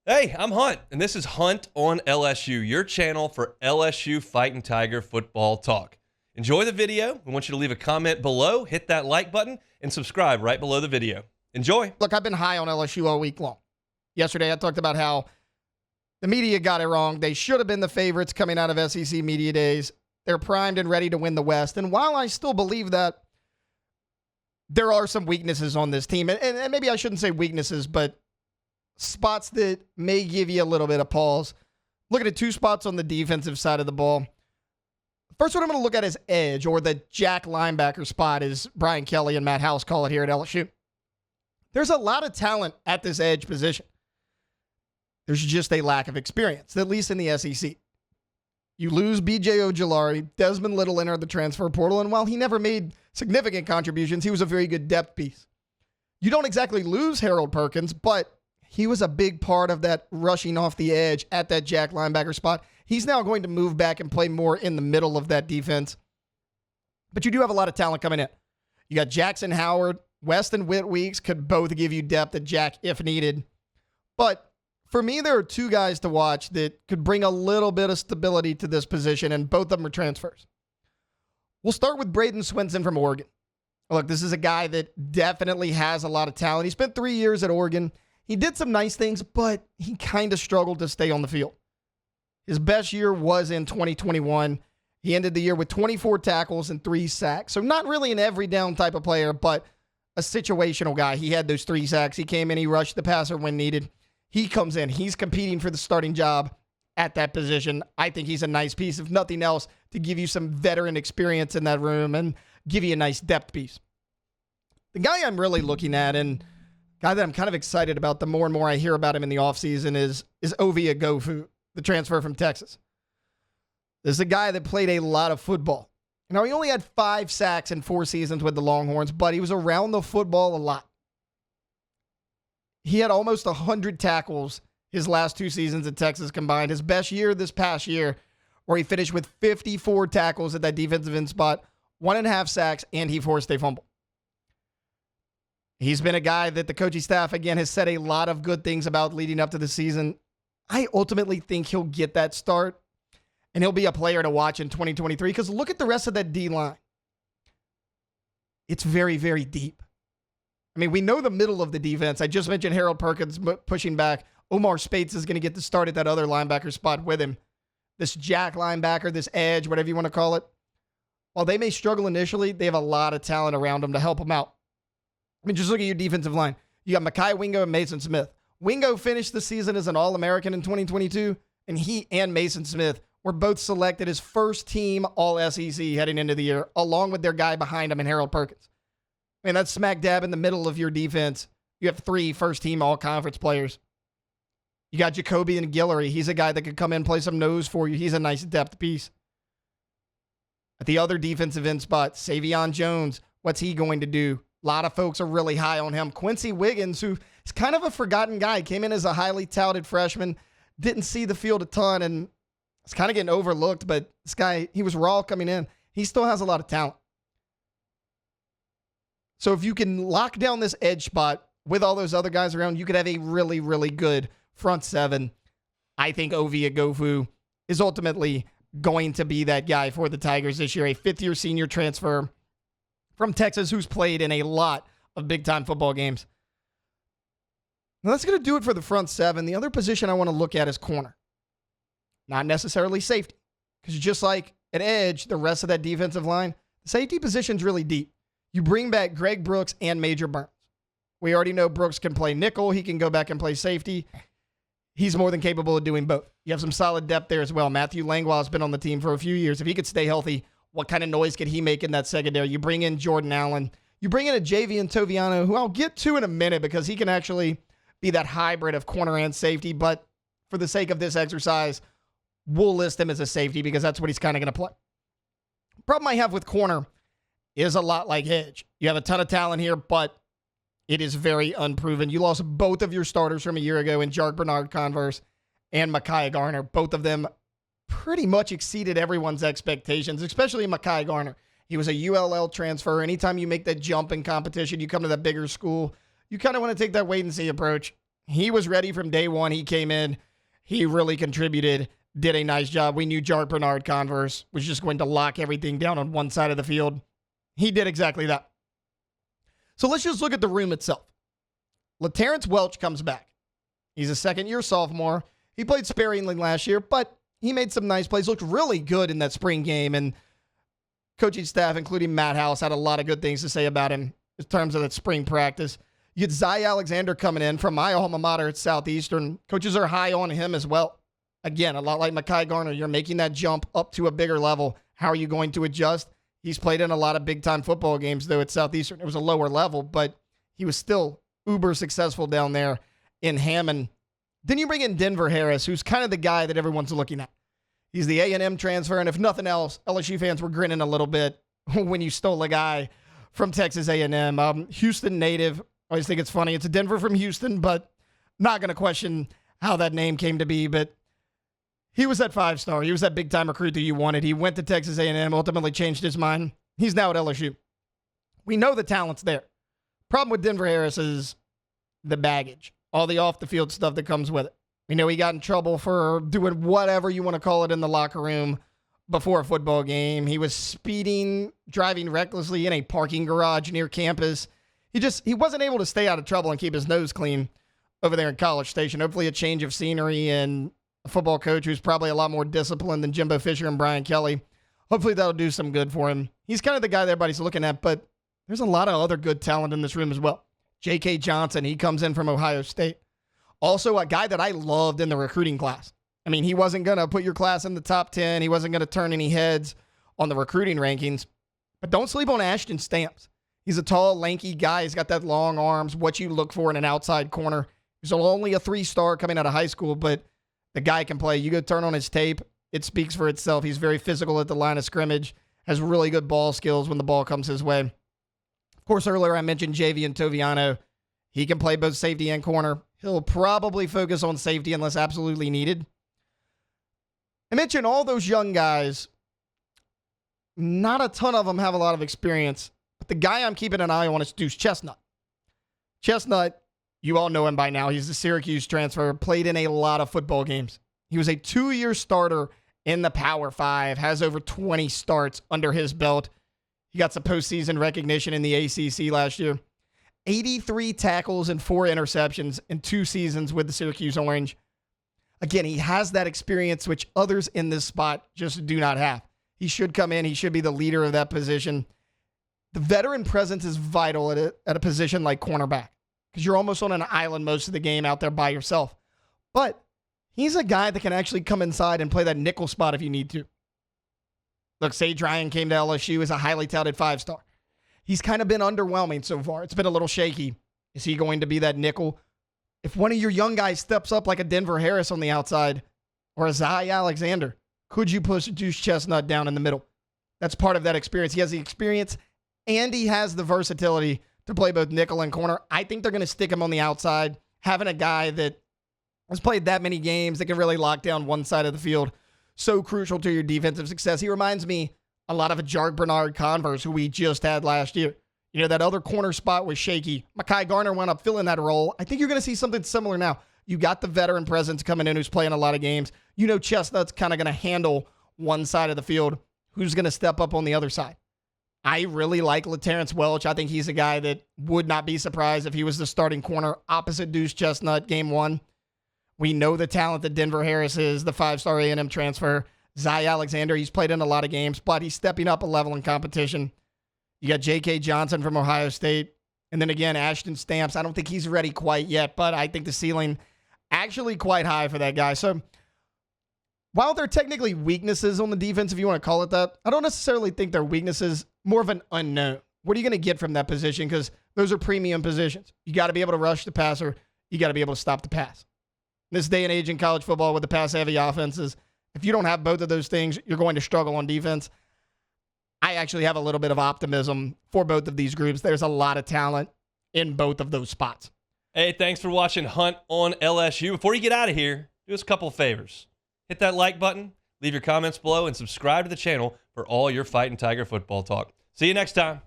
Hey, I'm Hunt, and this is Hunt on LSU, your channel for LSU Fighting Tiger football talk. Enjoy the video. We want you to leave a comment below, hit that like button, and subscribe right below the video. Enjoy. Look, I've been high on LSU all week long. Yesterday, I talked about how the media got it wrong. They should have been the favorites coming out of SEC Media Days. They're primed and ready to win the West. And while I still believe that, there are some weaknesses on this team. And maybe I shouldn't say weaknesses, but spots that may give you a little bit of pause. Looking at two spots on the defensive side of the ball. First one I'm going to look at is edge, or the jack linebacker spot, as Brian Kelly and Matt House call it here at LSU. There's a lot of talent at this edge position. There's just a lack of experience, at least in the SEC. You lose B.J. Ojulari. Desmond Little entered the transfer portal, and while he never made significant contributions, he was a very good depth piece. You don't exactly lose Harold Perkins, but he was a big part of that rushing off the edge at that jack linebacker spot. He's now going to move back and play more in the middle of that defense. But you do have a lot of talent coming in. You got Jackson Howard. Weston Whitweeks could both give you depth at jack if needed. But for me, there are two guys to watch that could bring a little bit of stability to this position, and both of them are transfers. We'll start with Braden Swinson from Oregon. Look, this is a guy that definitely has a lot of talent. He spent 3 years at Oregon. He did some nice things, but he kind of struggled to stay on the field. His best year was in 2021. He ended the year with 24 tackles and 3 sacks. So not really an every down type of player, but a situational guy. He had those 3 sacks. He came in, he rushed the passer when needed. He comes in. He's competing for the starting job at that position. I think he's a nice piece, if nothing else, to give you some veteran experience in that room and give you a nice depth piece. The guy I'm really looking at, and guy that I'm kind of excited about the more and more I hear about him in the offseason, is Ovie Oghoufo, the transfer from Texas. This is a guy that played a lot of football. He only had 5 sacks in 4 seasons with the Longhorns, but he was around the football a lot. He had almost 100 tackles his last 2 seasons at Texas combined. His best year this past year, where he finished with 54 tackles at that defensive end spot, 1.5 sacks, and he forced a fumble. He's been a guy that the coaching staff, again, has said a lot of good things about leading up to the season. I ultimately think he'll get that start, and he'll be a player to watch in 2023, because look at the rest of that D-line. It's very, very deep. We know the middle of the defense. I just mentioned Harold Perkins pushing back. Omar Spates is going to get the start at that other linebacker spot with him. This jack linebacker, this edge, whatever you want to call it. While they may struggle initially, they have a lot of talent around them to help them out. Just look at your defensive line. You got Mekhi Wingo and Mason Smith. Wingo finished the season as an All-American in 2022, and he and Mason Smith were both selected as first-team All-SEC heading into the year, along with their guy behind him in Harold Perkins. That's smack dab in the middle of your defense. You have 3 first-team All-Conference players. You got Jacoby and Guillory. He's a guy that could come in and play some nose for you. He's a nice depth piece. At the other defensive end spot, Savion Jones, what's he going to do? A lot of folks are really high on him. Quincy Wiggins, who is kind of a forgotten guy, came in as a highly touted freshman, didn't see the field a ton, and it's kind of getting overlooked, but this guy, he was raw coming in. He still has a lot of talent. So if you can lock down this edge spot with all those other guys around, you could have a really, really good front seven. I think Ovie Oghoufo is ultimately going to be that guy for the Tigers this year, a 5th-year senior transfer from Texas who's played in a lot of big-time football games. Now that's going to do it for the front seven. The other position I want to look at is corner. Not necessarily safety, because just like at edge, the rest of that defensive line, the safety position's really deep. You bring back Greg Brooks and Major Burns. We already know Brooks can play nickel. He can go back and play safety. He's more than capable of doing both. You have some solid depth there as well. Matthew Langlois has been on the team for a few years. If he could stay healthy, what kind of noise could he make in that secondary? You bring in Jordan Allen. You bring in a Javian Toviano, who I'll get to in a minute because he can actually be that hybrid of corner and safety. But for the sake of this exercise, we'll list him as a safety because that's what he's kind of going to play. Problem I have with corner is a lot like edge. You have a ton of talent here, but it is very unproven. You lost both of your starters from a year ago in Jark Bernard-Converse and Mekhi Garner. Both of them pretty much exceeded everyone's expectations, especially Mekhi Garner. He was a ULL transfer. Anytime you make that jump in competition, you come to that bigger school, you kind of want to take that wait-and-see approach. He was ready from day one. He came in. He really contributed, did a nice job. We knew Jark Bernard-Converse was just going to lock everything down on one side of the field. He did exactly that. So let's just look at the room itself. LaTerrence Welch comes back. He's a second-year sophomore. He played sparingly last year, but he made some nice plays. Looked really good in that spring game, and coaching staff, including Matt House, had a lot of good things to say about him in terms of that spring practice. You get Zy Alexander coming in from my alma mater at Southeastern. Coaches are high on him as well. Again, a lot like Mekhi Garner, you're making that jump up to a bigger level. How are you going to adjust? He's played in a lot of big-time football games, though, at Southeastern. It was a lower level, but he was still uber successful down there in Hammond. Then you bring in Denver Harris, who's kind of the guy that everyone's looking at. He's the A&M transfer, and if nothing else, LSU fans were grinning a little bit when you stole a guy from Texas A&M. Houston native. I always think it's funny. It's a Denver from Houston, but not going to question how that name came to be. But he was that 5-star. He was that big-time recruit that you wanted. He went to Texas A&M, ultimately changed his mind. He's now at LSU. We know the talent's there. Problem with Denver Harris is the baggage, all the off-the-field stuff that comes with it. We know he got in trouble for doing whatever you want to call it in the locker room before a football game. He was speeding, driving recklessly in a parking garage near campus. He wasn't able to stay out of trouble and keep his nose clean over there in College Station. Hopefully a change of scenery and a football coach who's probably a lot more disciplined than Jimbo Fisher and Brian Kelly. Hopefully that'll do some good for him. He's kind of the guy that everybody's looking at, but there's a lot of other good talent in this room as well. J.K. Johnson, he comes in from Ohio State. Also, a guy that I loved in the recruiting class. I mean, he wasn't going to put your class in the top 10. He wasn't going to turn any heads on the recruiting rankings. But don't sleep on Ashton Stamps. He's a tall, lanky guy. He's got that long arms, what you look for in an outside corner. He's only a 3-star coming out of high school, but the guy can play. You go turn on his tape, it speaks for itself. He's very physical at the line of scrimmage, has really good ball skills when the ball comes his way. Of course, earlier I mentioned Javian Toviano. He can play both safety and corner. He'll probably focus on safety unless absolutely needed. I mentioned all those young guys. Not a ton of them have a lot of experience, but the guy I'm keeping an eye on is Deuce Chestnut. Chestnut, you all know him by now. He's the Syracuse transfer, played in a lot of football games. He was a 2-year starter in the Power 5, has over 20 starts under his belt. He got some postseason recognition in the ACC last year. 83 tackles and 4 interceptions in 2 seasons with the Syracuse Orange. Again, he has that experience which others in this spot just do not have. He should come in. He should be the leader of that position. The veteran presence is vital at a position like cornerback because you're almost on an island most of the game out there by yourself. But he's a guy that can actually come inside and play that nickel spot if you need to. Look, Sage Ryan came to LSU as a highly touted 5-star. He's kind of been underwhelming so far. It's been a little shaky. Is he going to be that nickel? If one of your young guys steps up like a Denver Harris on the outside or a Zy Alexander, could you push Deuce Chestnut down in the middle? That's part of that experience. He has the experience and he has the versatility to play both nickel and corner. I think they're going to stick him on the outside. Having a guy that has played that many games that can really lock down one side of the field, so crucial to your defensive success. He reminds me a lot of a Jark Bernard-Converse who we just had last year. You know, that other corner spot was shaky. Mekhi Garner went up filling that role. I think you're going to see something similar now. You got the veteran presence coming in who's playing a lot of games. You know Chestnut's kind of going to handle one side of the field. Who's going to step up on the other side? I really like LaTerrence Welch. I think he's a guy that would not be surprised if he was the starting corner opposite Deuce Chestnut game 1. We know the talent that Denver Harris is, the 5-star A&M transfer. Zy Alexander, he's played in a lot of games, but he's stepping up a level in competition. You got J.K. Johnson from Ohio State. And then again, Ashton Stamps. I don't think he's ready quite yet, but I think the ceiling actually quite high for that guy. So while they're technically weaknesses on the defense, if you want to call it that, I don't necessarily think they're weaknesses, more of an unknown. What are you going to get from that position? Because those are premium positions. You got to be able to rush the passer. You got to be able to stop the pass. In this day and age in college football with the pass-heavy offenses, if you don't have both of those things, you're going to struggle on defense. I actually have a little bit of optimism for both of these groups. There's a lot of talent in both of those spots. Hey, thanks for watching Hunt on LSU. Before you get out of here, do us a couple of favors. Hit that like button, leave your comments below, and subscribe to the channel for all your Fighting Tiger football talk. See you next time.